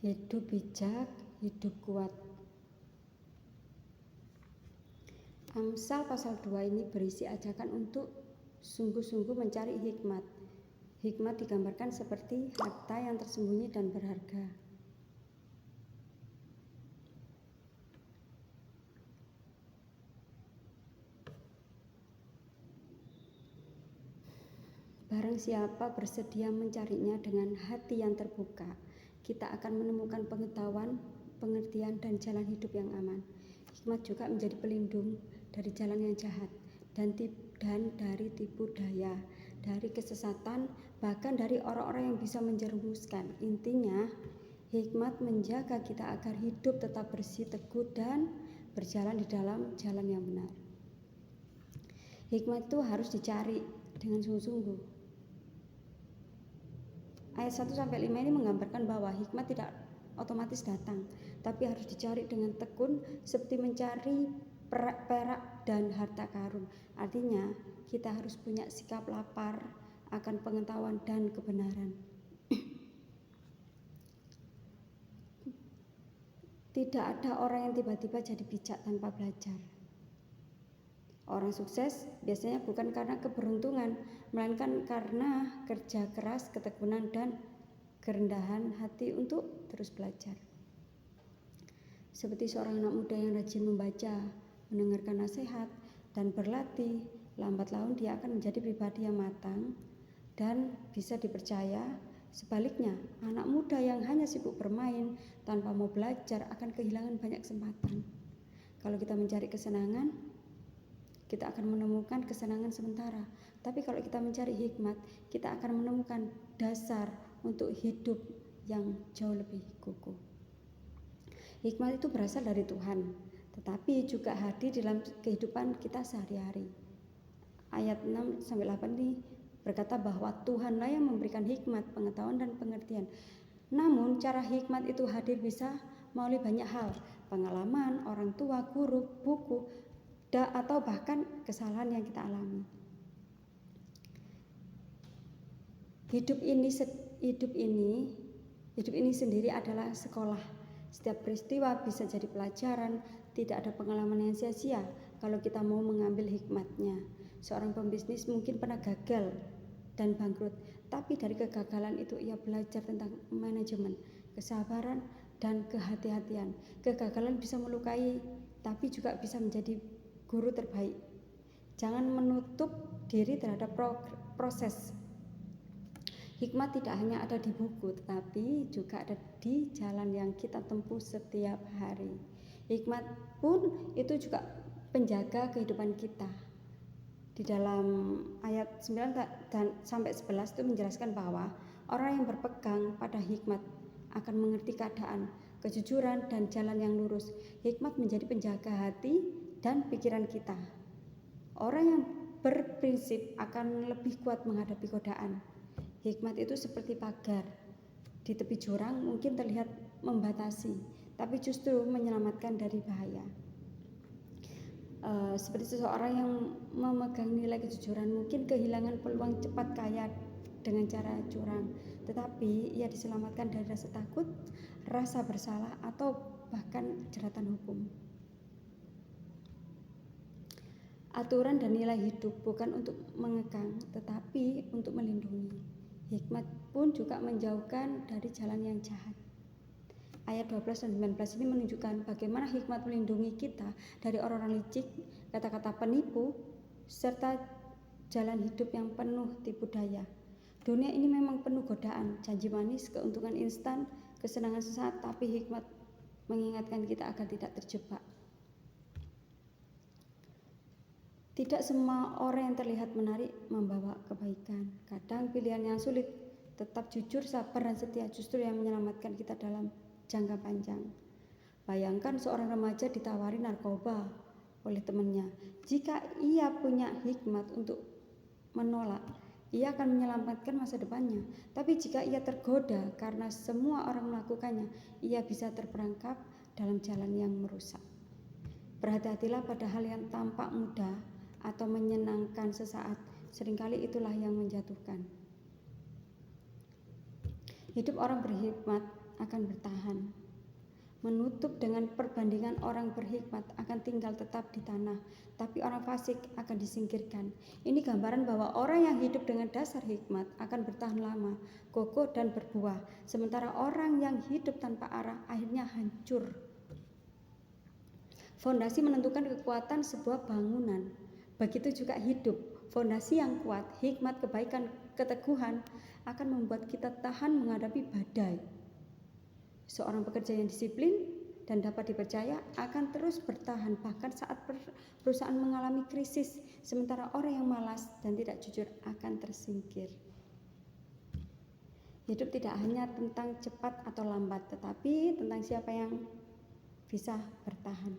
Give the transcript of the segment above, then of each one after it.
Hidup bijak, hidup kuat. Amsal pasal 2 ini berisi ajakan untuk sungguh-sungguh mencari hikmat. Hikmat digambarkan seperti harta yang tersembunyi dan berharga. Barang siapa bersedia mencarinya dengan hati yang terbuka, kita akan menemukan pengetahuan, pengertian, dan jalan hidup yang aman. Hikmat juga menjadi pelindung dari jalan yang jahat dan dari tipu daya, dari kesesatan, bahkan dari orang-orang yang bisa menjerumuskan. Intinya, hikmat menjaga kita agar hidup tetap bersih, teguh, dan berjalan di dalam jalan yang benar. Hikmat itu harus dicari dengan sungguh-sungguh. Ayat 1-5 ini menggambarkan bahwa hikmat tidak otomatis datang, tapi harus dicari dengan tekun seperti mencari perak dan harta karun. Artinya, kita harus punya sikap lapar akan pengetahuan dan kebenaran. Tidak ada orang yang tiba-tiba jadi bijak tanpa belajar. Orang sukses biasanya bukan karena keberuntungan, melainkan karena kerja keras, ketekunan, dan kerendahan hati untuk terus belajar. Seperti seorang anak muda yang rajin membaca, mendengarkan nasihat, dan berlatih, lambat laun dia akan menjadi pribadi yang matang dan bisa dipercaya. Sebaliknya, anak muda yang hanya sibuk bermain tanpa mau belajar akan kehilangan banyak kesempatan. Kalau kita mencari kesenangan, kita akan menemukan kesenangan sementara. Tapi kalau kita mencari hikmat, kita akan menemukan dasar untuk hidup yang jauh lebih kukuh. Hikmat itu berasal dari Tuhan, tetapi juga hadir dalam kehidupan kita sehari-hari. Ayat 6-8 ini berkata bahwa Tuhanlah yang memberikan hikmat, pengetahuan, dan pengertian. Namun cara hikmat itu hadir bisa melalui banyak hal, pengalaman, orang tua, guru, buku, atau bahkan kesalahan yang kita alami. Hidup ini sendiri adalah sekolah. Setiap peristiwa bisa jadi pelajaran. Tidak ada pengalaman yang sia-sia kalau kita mau mengambil hikmatnya. Seorang pembisnis mungkin pernah gagal dan bangkrut, tapi dari kegagalan itu ia belajar tentang manajemen, kesabaran, dan kehati-hatian. Kegagalan bisa melukai, tapi juga bisa menjadi guru terbaik. Jangan menutup diri terhadap proses. Hikmat tidak hanya ada di buku, tetapi juga ada di jalan yang kita tempuh setiap hari. Hikmat pun itu juga penjaga kehidupan kita. Di dalam ayat 9-11 itu menjelaskan bahwa orang yang berpegang pada hikmat akan mengerti keadaan, kejujuran, dan jalan yang lurus. Hikmat menjadi penjaga hati dan pikiran kita. Orang yang berprinsip akan lebih kuat menghadapi godaan. Hikmat itu seperti pagar. Di tepi jurang mungkin terlihat membatasi, tapi justru menyelamatkan dari bahaya. Seperti seseorang yang memegang nilai kejujuran mungkin kehilangan peluang cepat kaya dengan cara curang, tetapi ia diselamatkan dari rasa takut, rasa bersalah, atau bahkan jeratan hukum. Aturan dan nilai hidup bukan untuk mengekang, tetapi untuk melindungi. Hikmat pun juga menjauhkan dari jalan yang jahat. Ayat 12 dan 19 ini menunjukkan bagaimana hikmat melindungi kita dari orang-orang licik, kata-kata penipu, serta jalan hidup yang penuh tipu daya. Dunia ini memang penuh godaan, janji manis, keuntungan instan, kesenangan sesaat, tapi hikmat mengingatkan kita agar tidak terjebak. Tidak semua orang yang terlihat menarik membawa kebaikan. Kadang pilihan yang sulit, tetap jujur, sabar, dan setia justru yang menyelamatkan kita dalam jangka panjang. Bayangkan seorang remaja ditawari narkoba oleh temannya. Jika ia punya hikmat untuk menolak, ia akan menyelamatkan masa depannya. Tapi jika ia tergoda karena semua orang melakukannya, ia bisa terperangkap dalam jalan yang merusak. Berhati-hatilah pada hal yang tampak mudah atau menyenangkan sesaat, seringkali itulah yang menjatuhkan. Hidup orang berhikmat akan bertahan. Menutup dengan perbandingan orang berhikmat akan tinggal tetap di tanah, tapi orang fasik akan disingkirkan. Ini gambaran bahwa orang yang hidup dengan dasar hikmat akan bertahan lama, kokoh dan berbuah, sementara orang yang hidup tanpa arah akhirnya hancur. Fondasi menentukan kekuatan sebuah bangunan. Begitu juga hidup. Fondasi yang kuat, hikmat, kebaikan, keteguhan akan membuat kita tahan menghadapi badai. Seorang pekerja yang disiplin dan dapat dipercaya akan terus bertahan bahkan saat perusahaan mengalami krisis, sementara orang yang malas dan tidak jujur akan tersingkir. Hidup tidak hanya tentang cepat atau lambat, tetapi tentang siapa yang bisa bertahan.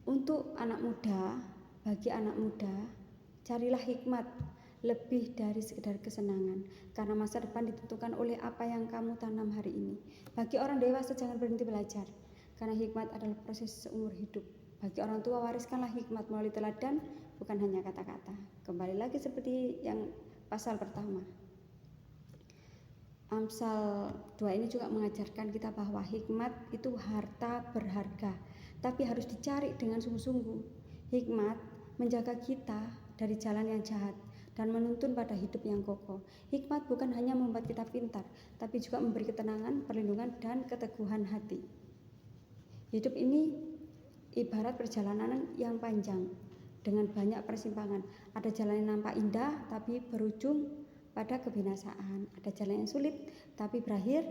Untuk anak muda, bagi anak muda, carilah hikmat lebih dari sekedar kesenangan, karena masa depan ditentukan oleh apa yang kamu tanam hari ini. Bagi orang dewasa, jangan berhenti belajar, karena hikmat adalah proses seumur hidup. Bagi orang tua, wariskanlah hikmat melalui teladan, bukan hanya kata-kata. Kembali lagi seperti yang pasal pertama. Amsal 2 ini juga mengajarkan kita bahwa hikmat itu harta berharga, tapi harus dicari dengan sungguh-sungguh. Hikmat menjaga kita dari jalan yang jahat dan menuntun pada hidup yang kokoh. Hikmat bukan hanya membuat kita pintar, tapi juga memberi ketenangan, perlindungan, dan keteguhan hati. Hidup ini ibarat perjalanan yang panjang dengan banyak persimpangan. Ada jalan yang nampak indah tapi berujung pada kebinasaan. Ada jalan yang sulit tapi berakhir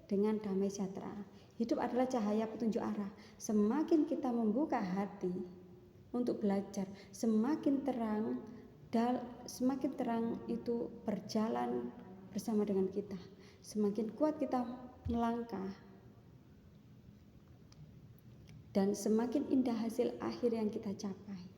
dengan damai sejahtera. Hidup adalah cahaya petunjuk arah. Semakin kita membuka hati untuk belajar, semakin terang itu berjalan bersama dengan kita. Semakin kuat kita melangkah dan semakin indah hasil akhir yang kita capai.